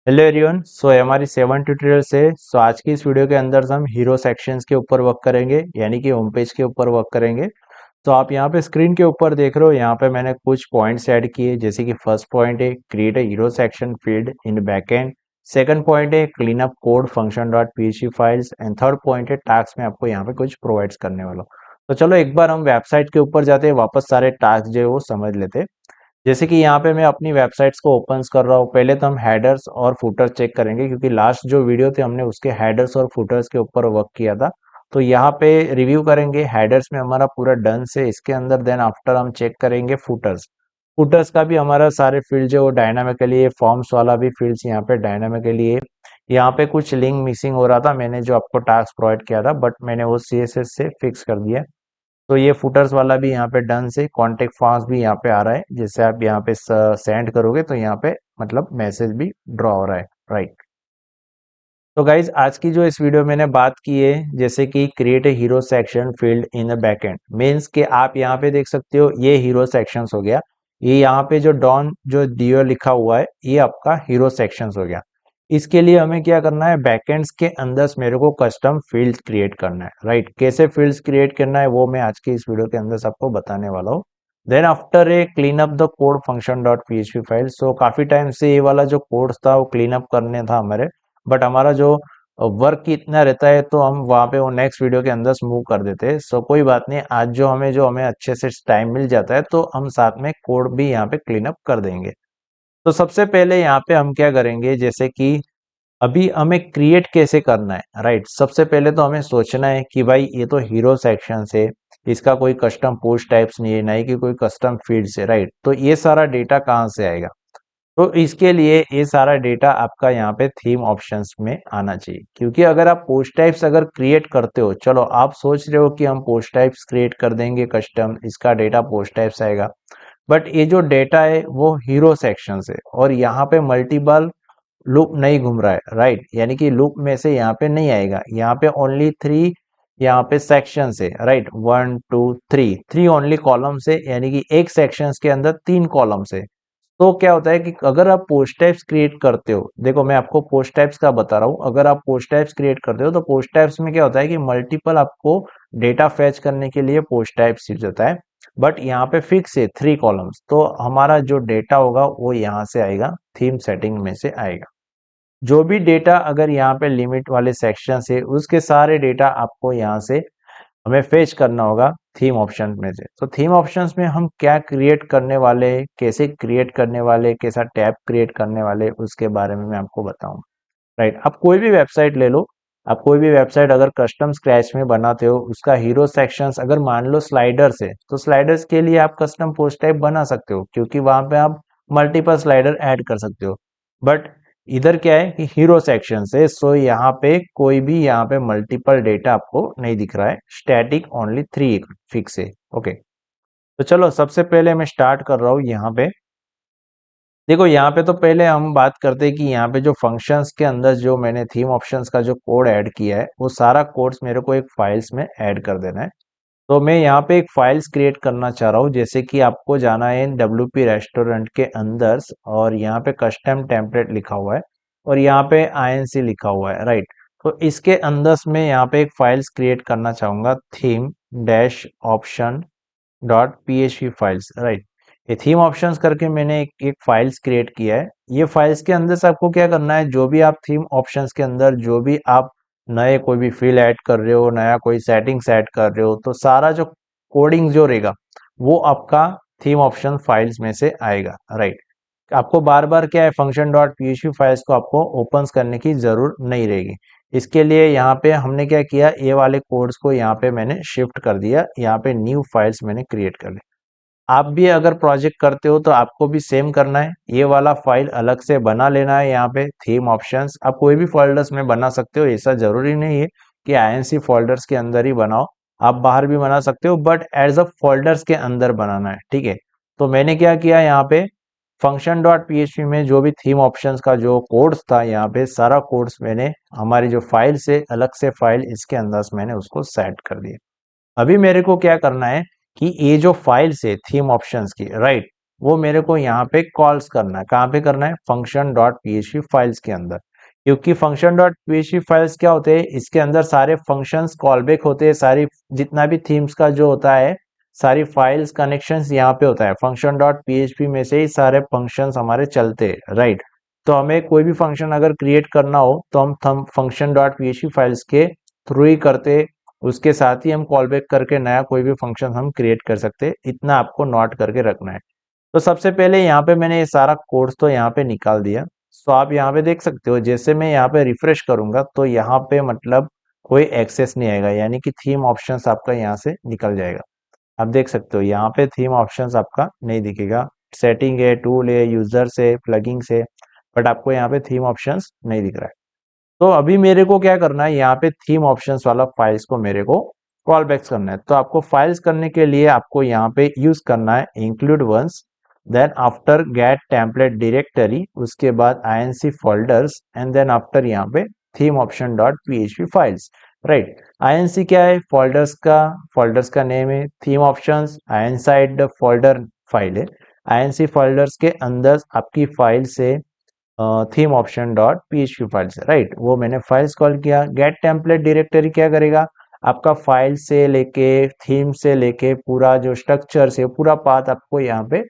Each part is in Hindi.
हेलो एवरीवन, सो हमारी 7 ट्यूटोरियल से आज की इस वीडियो के अंदर हम हीरो सेक्शंस के ऊपर वर्क करेंगे, यानी कि होम पेज के ऊपर वर्क करेंगे। तो आप यहाँ पे स्क्रीन के ऊपर देख रहे हो, यहाँ पे मैंने कुछ पॉइंट्स ऐड किए, जैसे कि फर्स्ट पॉइंट है create a hero section field in backend. Second point है clean up code function dot PHP files and third point है टास्क में आपको यहाँ पे कुछ प्रोवाइड्स करने वाला हूं। तो चलो एक बार हम वेबसाइट के ऊपर जाते हैं, वापस सारे टास्क जो है वो समझ लेते हैं। जैसे कि यहाँ पे मैं अपनी वेबसाइट्स को ओपन्स कर रहा हूँ। पहले तो हम हेडर्स और फुटर्स चेक करेंगे, क्योंकि लास्ट जो वीडियो थे हमने उसके हेडर्स और फुटर्स के ऊपर वर्क किया था। तो यहाँ पे रिव्यू करेंगे, हेडर्स में हमारा पूरा डन से इसके अंदर, देन आफ्टर हम चेक करेंगे फुटर्स। फुटर्स का भी हमारा सारे फील्ड जो डायनामिकली है, फॉर्म्स वाला भी फील्ड्स यहाँ पे डायनामिकली है। यहाँ पे कुछ लिंक मिसिंग हो रहा था, मैंने जो आपको टास्क प्रोवाइड किया था, बट मैंने वो सीएसएस से फिक्स कर दिया। तो ये फुटर्स वाला भी यहाँ पे डन से, कॉन्टेक्ट फॉर्म्स भी यहाँ पे आ रहा है। जैसे आप यहाँ पे सेंड करोगे तो यहाँ पे मतलब मैसेज भी ड्रॉ हो रहा है, राइट। तो गाइज आज की जो इस वीडियो में मैंने बात की है, जैसे कि create a hero section field in the backend, means कि आप यहाँ पे देख सकते हो ये हीरो सेक्शंस हो गया। ये यहाँ पे जो डॉन जो दियो लिखा हुआ है, ये आपका हीरो सेक्शंस हो गया। इसके लिए हमें क्या करना है, बैकएंड्स के अंदर मेरे को कस्टम फील्ड क्रिएट करना है, राइट। कैसे फील्ड्स क्रिएट करना है वो मैं आज के इस वीडियो के अंदर सबको बताने वाला हूँ। Then after a clean up the code function dot PHP file. So काफी टाइम से ये वाला जो कोड था वो क्लीन अप करने था हमारे, बट हमारा जो वर्क इतना रहता है तो हम वहाँ पे वो नेक्स्ट वीडियो के अंदर मूव कर देते हैं। सो कोई बात नहीं, आज जो हमें अच्छे से टाइम मिल जाता है तो हम साथ में कोड भी यहाँ पे क्लीन अप कर देंगे। तो सबसे पहले यहाँ पे हम क्या करेंगे, जैसे कि अभी हमें क्रिएट कैसे करना है, राइट। सबसे पहले तो हमें सोचना है कि भाई ये तो हीरो सेक्शन है, इसका कोई कस्टम पोस्ट टाइप्स नहीं है, ना ही कि कोई कस्टम फील्ड है, राइट। तो ये सारा डेटा कहाँ से आएगा, तो इसके लिए ये सारा डेटा आपका यहाँ पे थीम ऑप्शंस में आना चाहिए। क्योंकि अगर आप पोस्ट टाइप्स अगर क्रिएट करते हो, चलो आप सोच रहे हो कि हम पोस्ट टाइप्स क्रिएट कर देंगे कस्टम, इसका डेटा पोस्ट टाइप्स आएगा, बट ये जो डेटा है वो हीरो सेक्शन है और यहाँ पे मल्टीपल लूप नहीं घूम रहा है, राइट। यानी कि लूप में से यहाँ पे नहीं आएगा, यहाँ पे ओनली 3 यहाँ पे सेक्शन है, राइट। 1 2 3 3 ओनली कॉलम है, यानी कि एक सेक्शन के अंदर 3 कॉलम है। तो क्या होता है कि अगर आप पोस्ट टाइप्स क्रिएट करते हो, देखो मैं आपको पोस्ट टाइप्स का बता रहा हूँ, अगर आप पोस्ट टाइप्स क्रिएट करते हो तो पोस्ट टाइप्स में क्या होता है कि मल्टीपल आपको डेटा फैच करने के लिए पोस्ट टाइप्स यूज होता है। बट यहाँ पे फिक्स है 3 कॉलम्स, तो हमारा जो डेटा होगा वो यहाँ से आएगा, थीम सेटिंग में से आएगा। जो भी डेटा अगर यहाँ पे लिमिट वाले सेक्शन से, उसके सारे डेटा आपको यहाँ से हमें फेच करना होगा थीम ऑप्शन में से। तो थीम ऑप्शंस में हम क्या क्रिएट करने वाले, कैसे क्रिएट करने वाले, कैसा टैब क्रिएट करने वाले, उसके बारे में मैं आपको बताऊंगा, राइट। आप कोई भी वेबसाइट ले लो, आप कोई भी वेबसाइट अगर कस्टम स्क्रैच में बनाते हो, उसका हीरो सेक्शंस अगर मान लो स्लाइडर्स है, तो स्लाइडर्स के लिए आप कस्टम पोस्ट टाइप बना सकते हो, क्योंकि वहां पे आप मल्टीपल स्लाइडर ऐड कर सकते हो। बट इधर क्या है कि हीरो सेक्शन है, सो यहाँ पे कोई भी यहाँ पे मल्टीपल डेटा आपको नहीं दिख रहा है, स्टैटिक ओनली 3 फिक्स है, ओके। तो चलो सबसे पहले मैं स्टार्ट कर रहा हूँ यहाँ पे। देखो यहाँ पे तो पहले हम बात करते हैं कि यहाँ पे जो फंक्शंस के अंदर जो मैंने थीम ऑप्शंस का जो कोड ऐड किया है, वो सारा कोड्स मेरे को एक फाइल्स में ऐड कर देना है। तो मैं यहाँ पे एक फाइल्स क्रिएट करना चाह रहा हूँ, जैसे कि आपको जाना है WP रेस्टोरेंट के अंदर, और यहाँ पे कस्टम टेम्पलेट लिखा हुआ है और यहाँ पे INC लिखा हुआ है, राइट। तो इसके अंदर मैं यहाँ पे एक फाइल्स क्रिएट करना चाहूंगा, theme dash option dot PHP files, right. ये थीम ऑप्शंस करके मैंने एक फाइल्स क्रिएट किया है। ये फाइल्स के अंदर से आपको क्या करना है, जो भी आप थीम ऑप्शंस के अंदर जो भी आप नए कोई भी फील्ड ऐड कर रहे हो, नया कोई सेटिंग्स ऐड कर रहे हो, तो सारा जो कोडिंग जो रहेगा वो आपका थीम ऑप्शन फाइल्स में से आएगा, राइट। आपको बार बार क्या है, फंक्शन डॉट PHP फाइल्स को आपको ओपन करने की जरूरत नहीं रहेगी। इसके लिए यहाँ पे हमने क्या किया, ये वाले कोड्स को यहाँ पे मैंने शिफ्ट कर दिया, यहाँ पे न्यू फाइल्स मैंने क्रिएट कर ली। आप भी अगर प्रोजेक्ट करते हो तो आपको भी सेम करना है, ये वाला फाइल अलग से बना लेना है। यहाँ पे थीम ऑप्शंस आप कोई भी फोल्डर्स में बना सकते हो, ऐसा जरूरी नहीं है कि INC फोल्डर्स के अंदर ही बनाओ, आप बाहर भी बना सकते हो, बट एज अ फोल्डर्स के अंदर बनाना है, ठीक है। तो मैंने क्या किया, यहाँ पे फंक्शन डॉट PHP में जो भी थीम ऑप्शंस का जो कोड्स था, यहाँ पे सारा कोड्स मैंने हमारी जो फाइल से अलग से फाइल इसके अंदर मैंने उसको सेट कर दिया। अभी मेरे को क्या करना है कि ये जो फाइल्स है थीम ऑप्शंस की, राइट, वो मेरे को यहाँ पे कॉल्स करना है। कहाँ पे करना है? फंक्शन डॉट पीएचपी फाइल्स के अंदर। क्योंकि फंक्शन डॉट पीएचपी फाइल्स क्या होते हैं, इसके अंदर सारे फंक्शंस कॉल बैक होते हैं, सारी जितना भी थीम्स का जो होता है, सारी फाइल्स कनेक्शंस यहाँ पे होता है। फंक्शन डॉट पीएचपी में से ही सारे फंक्शंस हमारे चलते हैं, राइट। तो हमें कोई भी फंक्शन अगर क्रिएट करना हो तो हम फंक्शन डॉट पीएचपी फाइल्स के थ्रू ही करते, उसके साथ ही हम कॉल बैक करके नया कोई भी फंक्शन हम क्रिएट कर सकते हैं। इतना आपको नोट करके रखना है। तो सबसे पहले यहाँ पे मैंने ये सारा कोड्स तो यहाँ पे निकाल दिया। सो आप यहाँ पे देख सकते हो, जैसे मैं यहाँ पे रिफ्रेश करूंगा तो यहाँ पे मतलब कोई एक्सेस नहीं आएगा, यानी कि थीम ऑप्शंस आपका यहाँ से निकल जाएगा। आप देख सकते हो यहाँ पे थीम ऑप्शंस आपका नहीं दिखेगा। सेटिंग है, टूल है, यूजर्स है, प्लगइन्स है, बट आपको यहाँ पे थीम ऑप्शंस नहीं दिख रहा है। तो अभी मेरे को क्या करना है, यहाँ पे थीम ऑप्शंस वाला फाइल्स को मेरे को कॉल बैक्स करना है। तो आपको फाइल्स करने के लिए आपको यहाँ पे यूज करना है include once, then after get template directory, उसके बाद inc folders, and then after यहाँ पे theme option dot PHP files, right. inc क्या है? फोल्डर्स का नेम है। Theme options inside the folder file है। inc फोल्डर्स के अंदर आपकी फाइल से theme option dot PHP files, right. वो मैंने फाइल्स कॉल किया। गेट टेम्पलेट डायरेक्टरी क्या करेगा? आपका फाइल से लेके थीम से लेके पूरा जो स्ट्रक्चर से पूरा पाथ आपको यहाँ पे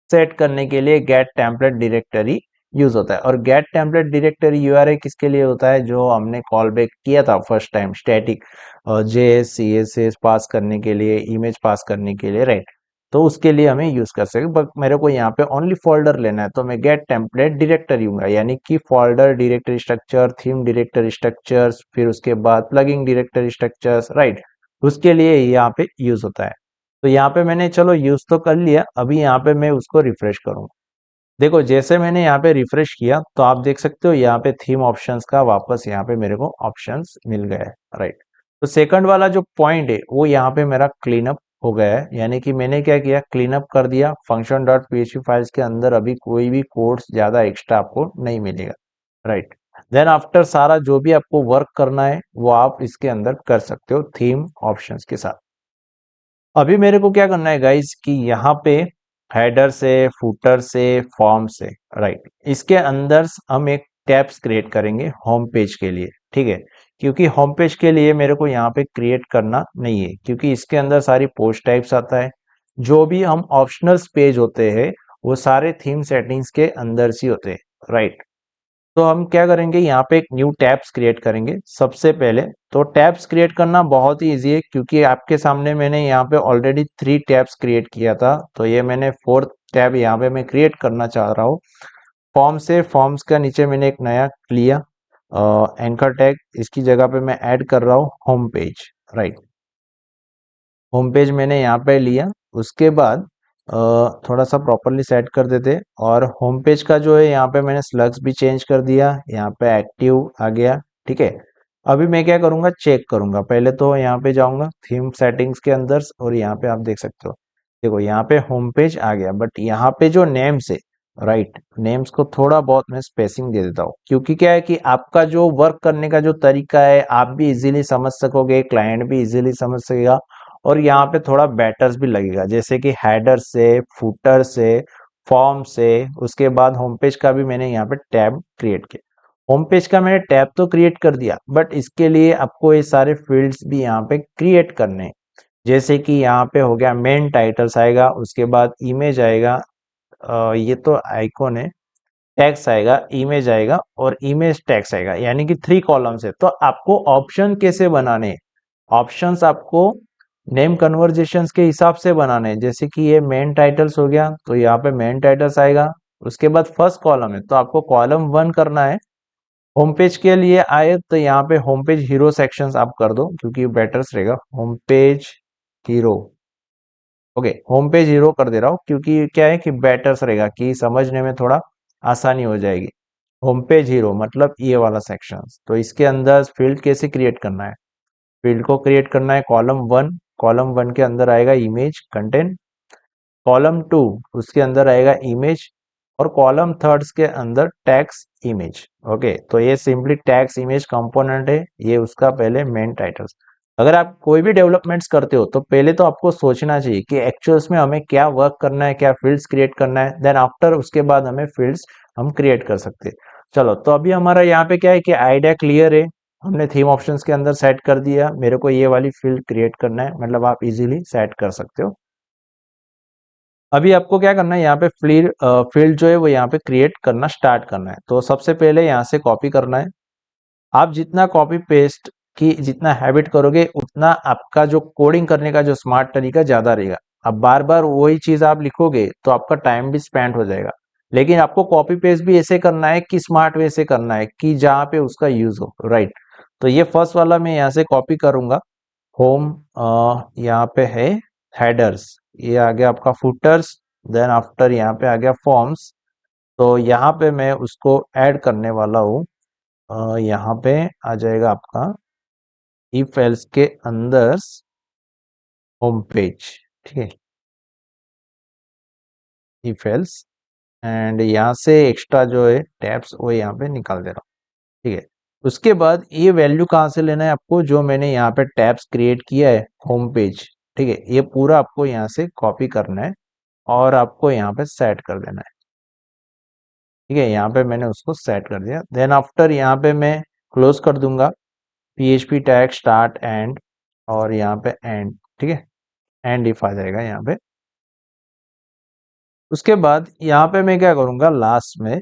सेट करने के लिए गेट टेम्पलेट डायरेक्टरी यूज होता है। और गेट टेम्पलेट डायरेक्टरी यूआरएल किसके लिए होता है? जो हमने कॉल बैक किया था first time, static JS CSS pass करने के लिए, इमेज पास करने के लिए, राइट। तो उसके लिए हमें यूज कर सकते, बट मेरे को यहाँ पे ओनली फोल्डर लेना है, तो मैं गेट टेम्पलेट डायरेक्टरी हूँ, यानी कि folder directory structure, theme directory structures, फिर उसके बाद प्लगिंग डायरेक्टरी स्ट्रक्चर्स, राइट। उसके लिए यहाँ पे यूज होता है। तो यहाँ पे मैंने चलो यूज तो कर लिया, अभी यहाँ पे मैं उसको रिफ्रेश करूंगा। देखो जैसे मैंने यहाँ पे रिफ्रेश किया तो आप देख सकते हो यहाँ पे थीम ऑप्शंस का वापस यहाँ पे मेरे को ऑप्शंस मिल गया है, राइट। तो सेकंड वाला जो पॉइंट है वो यहाँ पे मेरा क्लीन अप हो गया है, यानी कि मैंने क्या किया, क्लीन अप कर दिया। फंक्शन डॉट पीएचपी फाइल्स के अंदर अभी कोई भी कोड्स ज्यादा एक्स्ट्रा आपको नहीं मिलेगा, राइट। देन आफ्टर सारा जो भी आपको वर्क करना है वो आप इसके अंदर कर सकते हो थीम ऑप्शंस के साथ। अभी मेरे को क्या करना है गाइज कि यहाँ पे हेडर से, फुटर से, फॉर्म से, राइट, इसके अंदर हम एक टैब्स क्रिएट करेंगे होम पेज के लिए, ठीक है। क्योंकि होम पेज के लिए मेरे को यहाँ पे क्रिएट करना नहीं है, क्योंकि इसके अंदर सारी पोस्ट टाइप्स आता है। जो भी हम ऑप्शनल्स पेज होते हैं वो सारे थीम सेटिंग्स के अंदर से होते हैं, राइट। तो हम क्या करेंगे, यहाँ पे एक न्यू टैब्स क्रिएट करेंगे सबसे पहले। तो टैब्स क्रिएट करना बहुत ही इजी है, क्योंकि आपके सामने मैंने यहाँ पे ऑलरेडी 3 टैब्स क्रिएट किया था, तो ये मैंने 4th टैब यहाँ पे मैं क्रिएट करना चाह रहा हूँ। फॉर्म से, फॉर्म्स का नीचे मैंने एक नया लिया एंकर टैग, इसकी जगह पे मैं ऐड कर रहा हूँ home page, right. Home page मैंने यहाँ पे लिया। उसके बाद थोड़ा सा प्रॉपरली सेट कर देते, और होम पेज का जो है यहाँ पे मैंने स्लग्स भी चेंज कर दिया, यहाँ पे एक्टिव आ गया, ठीक है। अभी मैं क्या करूँगा, चेक करूँगा। पहले तो यहाँ पे जाऊँगा थीम सेटिंग्स के अंदर, और यहाँ पे आप देख सकते हो, देखो यहाँ पे होम पेज आ गया, बट यहाँ पे जो नेम्स है, राइट, नेम्स को थोड़ा बहुत मैं स्पेसिंग दे देता हूँ, क्योंकि क्या है कि आपका जो वर्क करने का जो तरीका है आप भी इजीली समझ सकोगे, क्लाइंट भी इजीली समझ सकेगा, और यहाँ पे थोड़ा बैटर्स भी लगेगा, जैसे कि हेडर से, फुटर से, फॉर्म से। उसके बाद होम पेज का भी मैंने यहाँ पे टैब क्रिएट किया। होम पेज का मैंने टैब तो क्रिएट कर दिया, बट इसके लिए आपको ये सारे फील्ड्स भी यहाँ पे क्रिएट करने हैं। जैसे कि यहाँ पे हो गया मेन टाइटल्स आएगा, उसके बाद इमेज आएगा, ये तो आइकॉन है, टेक्स्ट आएगा, इमेज आएगा, और इमेज टेक्स्ट आएगा, यानी कि 3 कॉलम्स है। तो आपको ऑप्शन कैसे बनाने हैं, ऑप्शंस आपको नेम कन्वर्जेशंस के हिसाब से बनाने हैं। जैसे कि ये मेन टाइटल्स हो गया, तो यहाँ पे मेन टाइटल्स आएगा। उसके बाद फर्स्ट कॉलम है, तो आपको कॉलम 1 करना है। होम पेज के लिए आए तो यहाँ पे होम पेज हीरो सेक्शंस आप कर दो, क्योंकि बेटर्स रहेगा home page hero. Okay, home page hero कर दे रहा हूँ, क्योंकि क्या है कि बेटर्स रहेगा, कि समझने में थोड़ा आसानी हो जाएगी। होम पेज हीरो मतलब ये वाला सेक्शन। तो इसके अंदर फील्ड कैसे क्रिएट करना है, फील्ड को क्रिएट करना है कॉलम 1। कॉलम 1 के अंदर आएगा इमेज कंटेंट, कॉलम 2 उसके अंदर आएगा इमेज, और कॉलम थर्ड्स के अंदर टैक्स इमेज। ओके, तो ये सिंपली टैक्स इमेज कंपोनेंट है, ये उसका पहले मेन टाइटल्स। अगर आप कोई भी डेवलपमेंट्स करते हो तो पहले तो आपको सोचना चाहिए कि एक्चुअल्स में हमें क्या वर्क करना है, क्या फील्ड्स क्रिएट करना है, देन आफ्टर उसके बाद हमें फील्ड्स हम क्रिएट कर सकते हैं। चलो, तो अभी हमारा यहाँ पे क्या है कि आइडिया क्लियर है, हमने थीम ऑप्शंस के अंदर सेट कर दिया, मेरे को ये वाली फील्ड क्रिएट करना है, मतलब आप इजीली सेट कर सकते हो। अभी आपको क्या करना है, यहाँ पे फील्ड जो है वो यहाँ पे क्रिएट करना स्टार्ट करना है। तो सबसे पहले यहाँ से कॉपी करना है। आप जितना कॉपी पेस्ट की जितना हैबिट करोगे उतना आपका जो कोडिंग करने का जो स्मार्ट तरीका ज्यादा रहेगा। अब बार बार वही चीज आप लिखोगे तो आपका टाइम भी स्पेंड हो जाएगा। लेकिन आपको कॉपी पेस्ट भी ऐसे करना है कि स्मार्ट वे से करना है कि जहाँ पे उसका यूज हो, राइट। तो ये फर्स्ट वाला मैं यहाँ से कॉपी करूंगा। होम, यहाँ पे है हेडर्स, ये आ गया आपका फुटर्स, देन आफ्टर यहाँ पे आ गया फॉर्म्स। तो यहाँ पे मैं उसको ऐड करने वाला हूँ। यहाँ पे आ जाएगा आपका इफ एल्स के अंदर होम पेज, ठीक है, इफ एल्स। एंड यहाँ से एक्स्ट्रा जो है टैब्स वो यहाँ पे निकाल दे रहा हूँ, ठीक है। उसके बाद ये वैल्यू कहाँ से लेना है आपको, जो मैंने यहाँ पे टैब्स क्रिएट किया है होम पेज, ठीक है, ये पूरा आपको यहाँ से कॉपी करना है और आपको यहाँ पे सेट कर देना है, ठीक है। यहाँ पे मैंने उसको सेट कर दिया, देन आफ्टर यहाँ पे मैं क्लोज कर दूंगा, PHP टैग स्टार्ट एंड, और यहाँ पे एंड, ठीक है, एंड इफ आ जाएगा यहाँ पे। उसके बाद यहाँ पे मैं क्या करूंगा लास्ट में,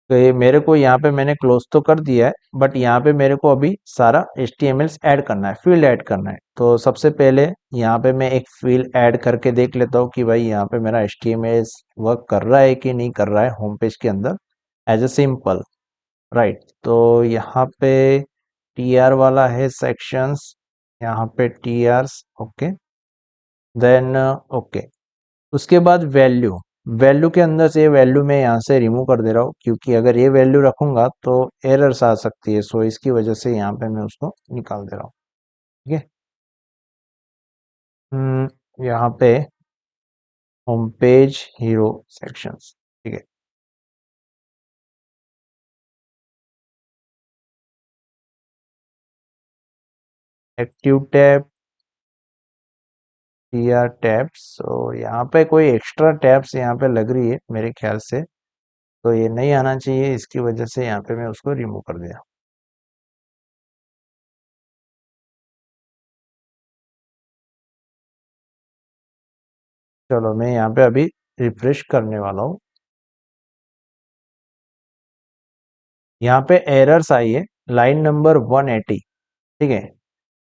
तो ये मेरे को यहाँ पे मैंने क्लोज तो कर दिया है, बट यहाँ पे मेरे को अभी सारा HTML ऐड करना है, फील्ड ऐड करना है। तो सबसे पहले यहाँ पे मैं एक फील्ड ऐड करके देख लेता हूँ कि भाई यहाँ पे मेरा HTML वर्क कर रहा है कि नहीं कर रहा है होम पेज के अंदर, एज ए सिंपल, राइट। तो यहाँ पे TR वाला है सेक्शंस, यहाँ पे TRs, ओके, देन ओके। उसके बाद वैल्यू, वैल्यू के अंदर से ये वैल्यू मैं यहाँ से रिमूव कर दे रहा हूँ, क्योंकि अगर ये वैल्यू रखूंगा तो एरर्स आ सकती है, सो इसकी वजह से यहाँ पे मैं उसको निकाल दे रहा हूँ, ठीक है। यहाँ पे होम पेज हीरो सेक्शंस, ठीक है। एक्टिव टैब, TR टैब्स, तो यहाँ पे कोई एक्स्ट्रा टैब्स यहाँ पे लग रही है मेरे ख्याल से, तो ये नहीं आना चाहिए, इसकी वजह से यहाँ पे मैं उसको रिमूव कर दिया। चलो, मैं यहाँ पे अभी रिफ्रेश करने वाला हूँ। यहाँ पे एरर्स आई है, लाइन नंबर 180, ठीक है।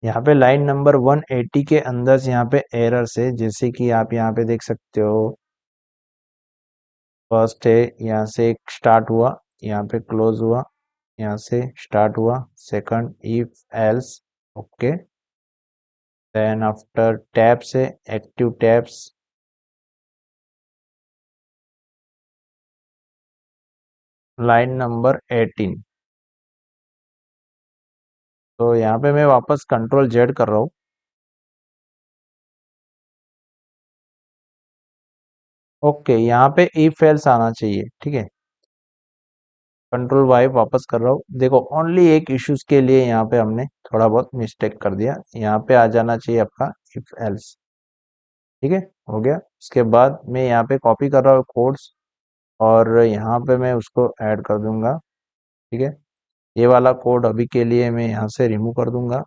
यहाँ पे लाइन नंबर 180 के अंदर से यहाँ पे एरर्स है, जैसे कि आप यहाँ पे देख सकते हो। फर्स्ट है, यहाँ से स्टार्ट हुआ, यहाँ पे क्लोज हुआ, यहाँ से स्टार्ट हुआ, second if else, okay, then after tabs है, एक्टिव टैब्स, लाइन नंबर 18। तो यहाँ पे मैं वापस कंट्रोल जेड कर रहा हूँ। ओके, यहाँ पे इफ एल्स आना चाहिए, ठीक है। कंट्रोल वाई वापस कर रहा हूँ। देखो, ओनली एक इश्यूज के लिए यहाँ पे हमने थोड़ा बहुत मिस्टेक कर दिया, यहाँ पे आ जाना चाहिए आपका इफ एल्स, ठीक है, हो गया। उसके बाद मैं यहाँ पे कॉपी कर रहा हूँ कोड्स, और यहाँ पे मैं उसको ऐड कर दूंगा, ठीक है। ये वाला कोड अभी के लिए मैं यहाँ से रिमूव कर दूंगा।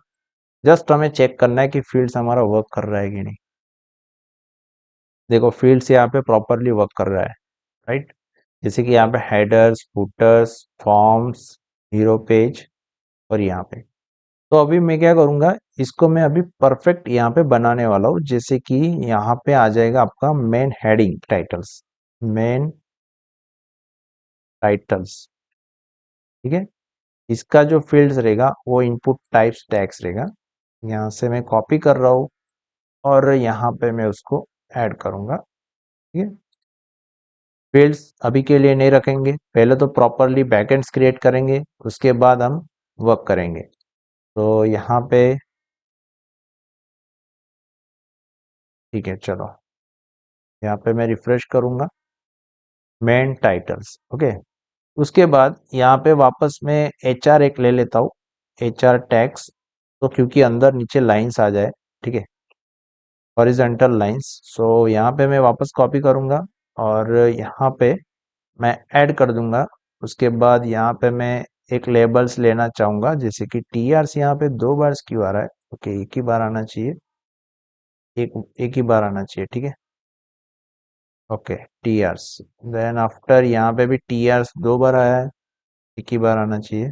जस्ट हमें चेक करना है कि फील्ड्स हमारा वर्क कर रहा है कि नहीं। देखो, फील्ड्स यहाँ पे प्रॉपरली वर्क कर रहा है, राइट। जैसे कि यहाँ पे headers, putters, forms, hero page, और यहाँ पे। तो अभी मैं क्या करूंगा, इसको मैं अभी परफेक्ट यहाँ पे बनाने वाला हूँ, जैसे कि यहाँ पे आ जाएगा आपका main heading titles, main titles, ठीक है। इसका जो फील्ड्स रहेगा वो इनपुट टाइप्स टैग्स रहेगा। यहाँ से मैं कॉपी कर रहा हूँ और यहाँ पे मैं उसको ऐड करूंगा, ठीक है। फील्ड्स अभी के लिए नहीं रखेंगे, पहले तो प्रॉपरली बैकएंड्स क्रिएट करेंगे, उसके बाद हम वर्क करेंगे। तो यहाँ पे ठीक है, चलो, यहाँ पे मैं रिफ्रेश करूंगा, मेन टाइटल्स, ओके। उसके बाद यहाँ पे वापस मैं HR एक ले लेता हूँ, HR टैग्स, तो क्योंकि अंदर नीचे लाइंस आ जाए, ठीक है, हॉरिजॉन्टल लाइंस। सो यहाँ पे मैं वापस कॉपी करूँगा और यहाँ पे मैं ऐड कर दूंगा। उसके बाद यहाँ पे मैं एक लेबल्स लेना चाहूँगा, जैसे कि टीआरस यहाँ पे 2 बार क्यों आ रहा है, ओके एक ही बार आना चाहिए, एक एक ही बार आना चाहिए, ठीक है, ओके टीआरस। देन आफ्टर यहाँ पे भी टीआरस 2 बार आया है, एक ही बार आना चाहिए,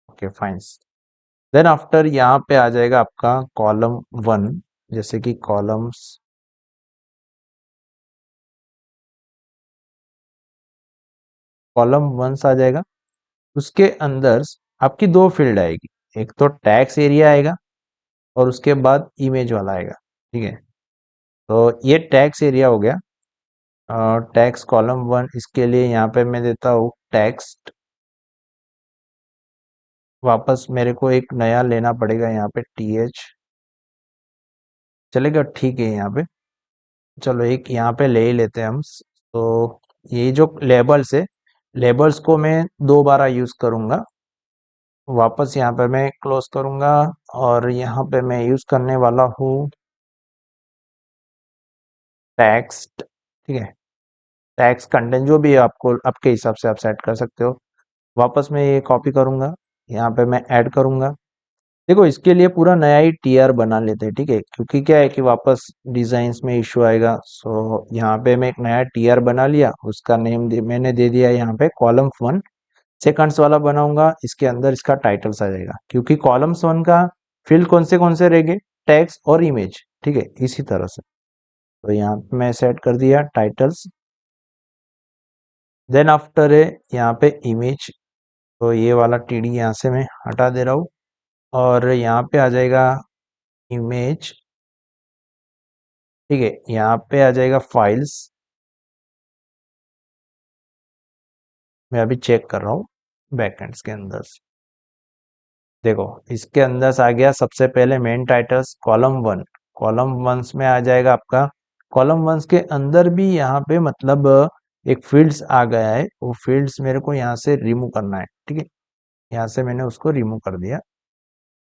ओके फाइन। देन आफ्टर यहाँ पे आ जाएगा आपका कॉलम 1, जैसे कि कॉलम 1 आ जाएगा। उसके अंदर आपकी 2 फील्ड आएगी, एक तो टैक्स एरिया आएगा और उसके बाद इमेज वाला आएगा, ठीक है। तो ये टैक्स एरिया हो गया। टैक्स कॉलम 1, इसके लिए यहाँ पे मैं देता हूँ टेक्स्ट। वापस मेरे को एक नया लेना पड़ेगा, यहाँ पे टीएच चलेगा, ठीक है। यहाँ पे चलो एक यहाँ पे ले ही लेते हैं हम। तो ये जो लेबल्स है, लेबल्स को मैं 2 बार यूज करूंगा। वापस यहाँ पे मैं क्लोज करूंगा और यहाँ पे मैं यूज करने वाला हूँ टेक्स्ट, ठीक है। टैक्स कंटेंट जो भी है आपको आपके हिसाब से आप सेट कर सकते हो। वापस मैं ये कॉपी करूंगा, यहाँ पे मैं ऐड करूंगा। देखो इसके लिए पूरा नया ही टीआर बना लेते हैं, ठीक है, क्योंकि क्या है कि वापस डिजाइन्स में इशू आएगा। सो यहाँ पे मैं एक नया टीआर बना लिया, उसका नेम मैंने दे दिया यहाँ पे कॉलम 1 सेकंड्स वाला बनाऊंगा। इसके अंदर इसका टाइटल्स आ जाएगा, क्योंकि कॉलम्स 1 का फील्ड कौन से रहेंगे, टेक्स्ट और इमेज, ठीक है, इसी तरह से। तो यहाँ पे मैं सेट कर दिया टाइटल्स। देन आफ्टर है यहाँ पे इमेज, तो ये वाला टीडी यहाँ से मैं हटा दे रहा हूँ और यहाँ पे आ जाएगा इमेज, ठीक है। यहाँ पे आ जाएगा फाइल्स, मैं अभी चेक कर रहा हूँ बैकएंड्स के अंदर से। देखो इसके अंदर से आ गया सबसे पहले मेन टाइटल्स कॉलम 1। कॉलम 1 में आ जाएगा आपका, कॉलम 1 के अंदर भी यहाँ पे मतलब एक फील्ड्स आ गया है, वो फील्ड्स मेरे को यहाँ से रिमूव करना है, ठीक है। यहाँ से मैंने उसको रिमूव कर दिया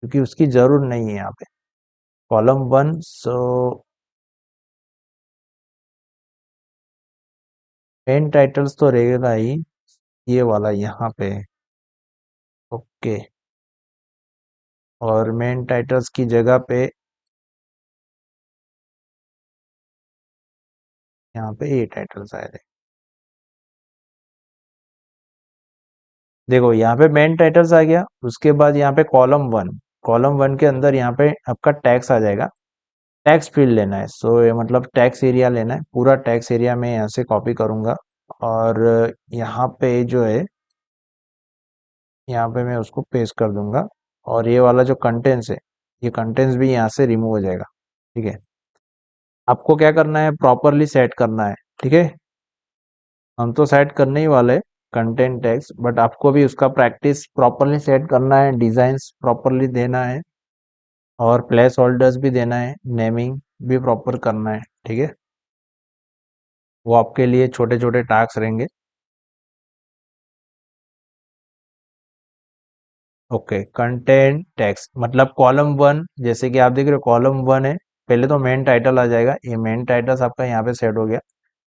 क्योंकि उसकी जरूर नहीं है यहाँ पे कॉलम 1। सो मेन टाइटल्स तो रहेगा ही, ये वाला यहाँ पे, ओके। और मेन टाइटल्स की जगह पे यहाँ पे ये टाइटल्स आए थे। देखो यहाँ पे मेन टाइटल्स आ गया, उसके बाद यहाँ पे कॉलम 1, कॉलम 1 के अंदर यहाँ पे आपका टैक्स आ जाएगा। टैक्स फील्ड लेना है, सो ये मतलब टैक्स एरिया लेना है, पूरा टैक्स एरिया मैं यहाँ से कॉपी करूंगा और यहाँ पे जो है यहाँ पे मैं उसको पेस्ट कर दूंगा। और ये वाला जो कंटेंट्स है, ये कंटेंट्स भी यहाँ से रिमूव हो जाएगा, ठीक है। आपको क्या करना है, प्रॉपरली सेट करना है, ठीक है। हम तो सेट करने ही वाले कंटेंट टैग्स, बट आपको भी उसका प्रैक्टिस प्रॉपरली सेट करना है, डिजाइन्स प्रॉपरली देना है और प्लेस होल्डर्स भी देना है, नेमिंग भी प्रॉपर करना है, ठीक है। वो आपके लिए छोटे छोटे टास्क रहेंगे। ओके कंटेंट टेक्स्ट मतलब कॉलम 1, जैसे कि आप देख रहे हो कॉलम 1 है, पहले तो मेन टाइटल आ जाएगा, ये मेन टाइटल्स आपका यहाँ पे सेट हो गया।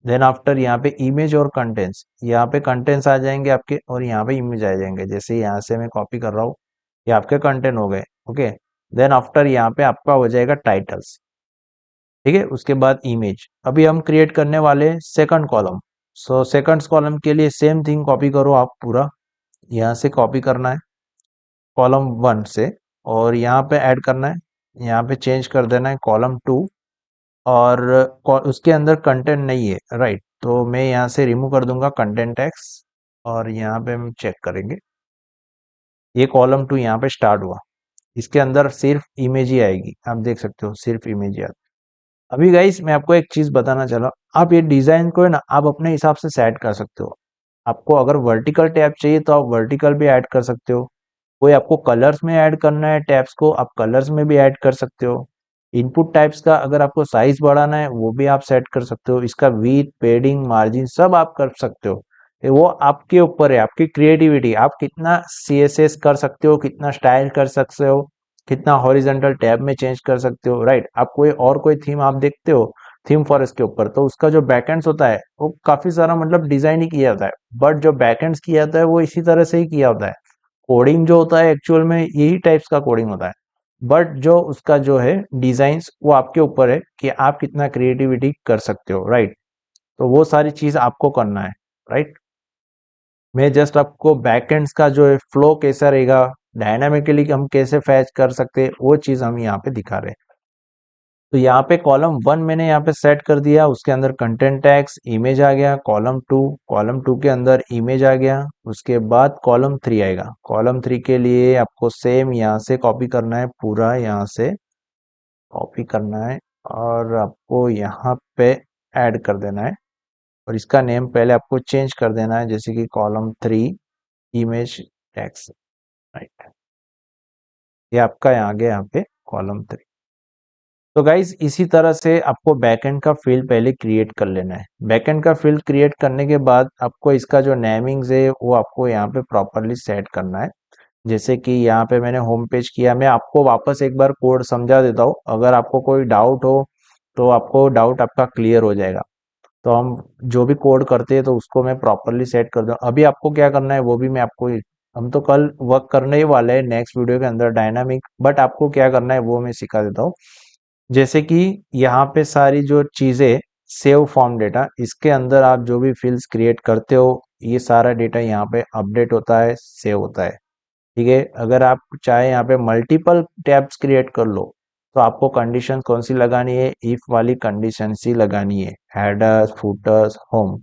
देन आफ्टर यहाँ पे इमेज और कंटेंट्स, यहाँ पे कंटेंट्स आ जाएंगे आपके और यहाँ पे इमेज आ जाएंगे, जैसे यहाँ से मैं कॉपी कर रहा हूँ, ये आपके कंटेंट हो गए, ओके। देन आफ्टर यहाँ पे आपका हो जाएगा टाइटल्स, ठीक है। उसके बाद इमेज, अभी हम क्रिएट करने वाले second column. So second column के लिए सेम थिंग कॉपी करो आप पूरा, यहाँ से कॉपी करना है कॉलम 1 से और यहाँ पे ऐड करना है, यहाँ पे चेंज कर देना है कॉलम 2। और उसके अंदर कंटेंट नहीं है, राइट, तो मैं यहाँ से रिमूव कर दूंगा कंटेंट टैक्स और यहाँ पे हम चेक करेंगे, ये कॉलम 2 यहाँ पे स्टार्ट हुआ, इसके अंदर सिर्फ इमेज ही आएगी, आप देख सकते हो सिर्फ इमेज ही आती। अभी गाइस मैं आपको एक चीज बताना चला, आप ये डिजाइन को है ना आप अपने हिसाब से सेट कर सकते हो। आपको अगर वर्टिकल टैब चाहिए तो आप वर्टिकल भी ऐड कर सकते हो, कोई आपको कलर्स में ऐड करना है टैब्स को, आप कलर्स में भी ऐड कर सकते हो। इनपुट टाइप्स का अगर आपको साइज बढ़ाना है वो भी आप सेट कर सकते हो, इसका विड्थ पेडिंग मार्जिन सब आप कर सकते हो। ये वो आपके ऊपर है, आपकी क्रिएटिविटी, आप कितना सीएसएस कर सकते हो, कितना स्टाइल कर सकते हो, कितना हॉरिजेंटल टैब में चेंज कर सकते हो, राइट। आप कोई थीम आप देखते हो थीम फॉरेस्ट के ऊपर, तो उसका जो बैकएंड्स होता है वो काफी सारा मतलब डिजाइन ही किया जाता है, बट जो बैकएंड्स किया जाता है वो इसी तरह से ही किया होता है। कोडिंग जो होता है एक्चुअल में यही टाइप्स का कोडिंग होता है, बट जो उसका जो है डिजाइन्स वो आपके ऊपर है कि आप कितना क्रिएटिविटी कर सकते हो, राइट। तो वो सारी चीज आपको करना है, राइट। मैं जस्ट आपको बैकएंड्स का जो है फ्लो कैसा रहेगा, डायनामिकली हम कैसे फैच कर सकते हैं, वो चीज हम यहाँ पे दिखा रहे हैं। तो यहाँ पे कॉलम 1 मैंने यहाँ पे सेट कर दिया, उसके अंदर कंटेंट टैग्स इमेज आ गया, कॉलम 2 के अंदर इमेज आ गया, उसके बाद कॉलम 3 आएगा। कॉलम 3 के लिए आपको सेम यहाँ से कॉपी करना है, पूरा यहाँ से कॉपी करना है और आपको यहाँ पे ऐड कर देना है, और इसका नेम पहले आपको चेंज कर देना है, जैसे कि कॉलम 3 इमेज टैग्स, राइट। ये आपका यहाँ आ गया यहाँ पे कॉलम 3। तो गाइज इसी तरह से आपको बैकएंड का फील्ड पहले क्रिएट कर लेना है। बैकएंड का फील्ड क्रिएट करने के बाद आपको इसका जो नेमिंग्स है वो आपको यहाँ पे प्रॉपरली सेट करना है। जैसे कि यहाँ पे मैंने होम पेज किया, मैं आपको वापस एक बार कोड समझा देता हूँ, अगर आपको कोई डाउट हो तो आपको डाउट आपका क्लियर हो जाएगा। तो हम जो भी कोड करते हैं तो उसको मैं प्रॉपरली सेट कर दूँ। अभी आपको क्या करना है वो भी मैं आपको, हम तो कल वर्क करने ही वाले हैं नेक्स्ट वीडियो के अंदर डायनामिक, बट आपको क्या करना है वो मैं सिखा देता हूँ। जैसे कि यहाँ पे सारी जो चीजें सेव फॉर्म डेटा, इसके अंदर आप जो भी फील्ड्स क्रिएट करते हो ये सारा डेटा यहाँ पे अपडेट होता है, सेव होता है, ठीक है। अगर आप चाहे यहाँ पे मल्टीपल टैब्स क्रिएट कर लो तो आपको कंडीशन कौन सी लगानी है, इफ वाली कंडीशन सी लगानी है, हेडर्स फुटर्स होम।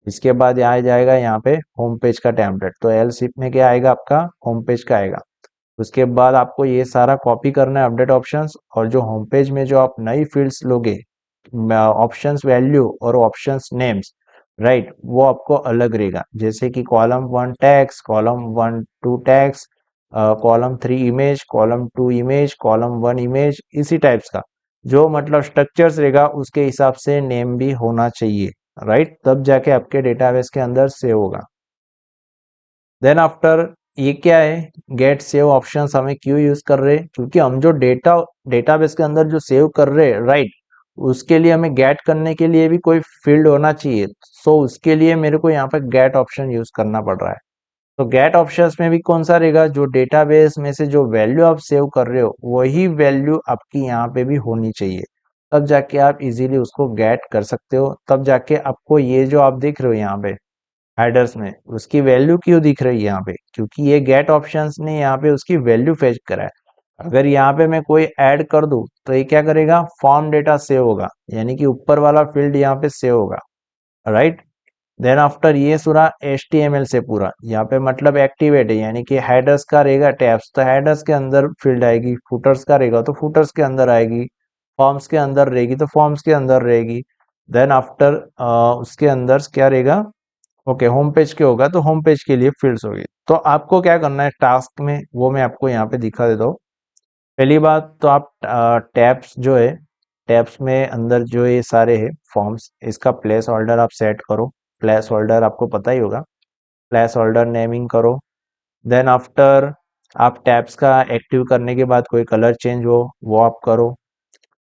इसके बाद यहाँ जाएगा यहाँ पे होम पेज का टेम्पलेट, तो एल्स इफ में क्या आएगा आपका होम पेज का आएगा। उसके बाद आपको ये सारा कॉपी करना है अपडेट ऑप्शंस, और जो होम पेज में जो आप नई फील्ड्स लोगे ऑप्शंस वैल्यू और ऑप्शंस नेम्स, राइट, वो आपको अलग रहेगा। जैसे कि column 1 tax, column 1 2 tax, column 3 image, column 2 image, column 1 image, इसी टाइप्स का जो मतलब स्ट्रक्चर्स रहेगा उसके हिसाब से नेम भी होना चाहिए, राइट। तब जाके आपके डेटाबेस के अंदर सेव होगा। देन आफ्टर ये क्या है, गेट सेव ऑप्शंस हमें क्यों यूज कर रहे हैं, क्योंकि हम जो डेटाबेस के अंदर जो सेव कर रहे हैं, राइट, उसके लिए हमें गेट करने के लिए भी कोई फील्ड होना चाहिए। सो उसके लिए मेरे को यहाँ पे गेट ऑप्शन यूज करना पड़ रहा है। तो गेट ऑप्शंस में भी कौन सा रहेगा, जो डेटाबेस में से जो वैल्यू आप सेव कर रहे हो वही वैल्यू आपकी यहाँ पे भी होनी चाहिए, तब जाके आप इजीली उसको गेट कर सकते हो। तब जाके आपको ये जो आप देख रहे हो यहाँ पे हेडर्स में उसकी वैल्यू क्यों दिख रही है यहाँ पे, क्योंकि ये गेट ऑप्शंस ने यहाँ पे उसकी वैल्यू फेच करा है। अगर यहाँ पे मैं कोई ऐड कर दूं तो ये क्या करेगा, फॉर्म डेटा सेव होगा, यानी कि ऊपर वाला फील्ड यहाँ पे सेव होगा, राइट। देन आफ्टर ये पूरा HTML से पूरा यहाँ पे मतलब एक्टिवेट है, यानी कि हेडर्स का रहेगा टैब्स तो हेडर्स के अंदर फील्ड आएगी, फुटर्स का रहेगा तो फुटर्स के अंदर आएगी, फॉर्म्स के अंदर रहेगी तो फॉर्म्स के अंदर रहेगी। देन आफ्टर उसके अंदर क्या रहेगा, ओके होम पेज के होगा तो होम पेज के लिए फील्ड्स होगी। तो आपको क्या करना है टास्क में, वो मैं आपको यहाँ पे दिखा देता हूँ। पहली बात तो आप टैब्स जो है, टैब्स में अंदर जो ये सारे है फॉर्म्स, इसका प्लेस होल्डर आप सेट करो। प्लेस होल्डर आपको पता ही होगा, प्लेस होल्डर नेमिंग करो। देन आफ्टर आप टैब्स का एक्टिव करने के बाद कोई कलर चेंज हो वो आप करो।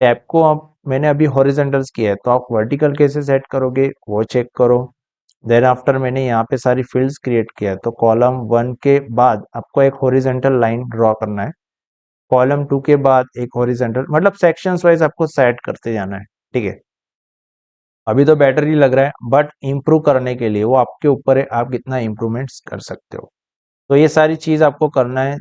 टैब को आप मैंने अभी हॉरिजेंटल्स किया है तो आप वर्टिकल कैसे सेट करोगे वो चेक करो। देन आफ्टर मैंने यहाँ पे सारी फील्ड्स क्रिएट किया है, तो कॉलम 1 के बाद आपको एक हॉरिजेंटल लाइन ड्रॉ करना है, कॉलम 2 के बाद एक हॉरिजेंटल, मतलब सेक्शंस वाइज आपको सेट करते जाना है, ठीक है। अभी तो बेटर ही लग रहा है, बट इम्प्रूव करने के लिए वो आपके ऊपर है, आप कितना इम्प्रूवमेंट्स कर सकते हो। तो ये सारी चीज आपको करना है।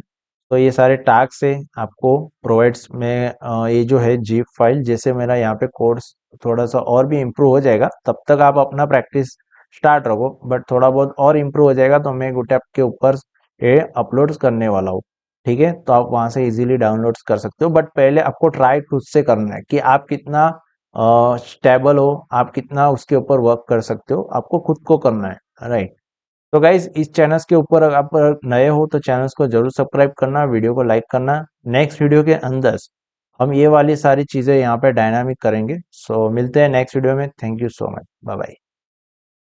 तो ये सारे टास्क है आपको प्रोवाइड्स में ये जो है जिप फाइल, जैसे मेरा यहाँ पे कोर्स थोड़ा सा और भी इम्प्रूव हो जाएगा तब तक आप अपना प्रैक्टिस स्टार्ट रखो, बट थोड़ा बहुत और इम्प्रूव हो जाएगा तो मैं गुटैप के ऊपर ये अपलोड करने वाला हूँ, ठीक है। तो आप वहां से इजीली डाउनलोड्स कर सकते हो, बट पहले आपको ट्राई खुद से करना है कि आप कितना स्टेबल हो, आप कितना उसके ऊपर वर्क कर सकते हो, आपको खुद को करना है, राइट। तो गाइज इस चैनल के ऊपर अगर आप नए हो तो चैनल को जरूर सब्सक्राइब करना, वीडियो को लाइक करना। नेक्स्ट वीडियो के अंदर हम ये वाली सारी चीजें यहाँ पे डायनामिक करेंगे। सो मिलते हैं नेक्स्ट वीडियो में। Thank you so much, bye bye.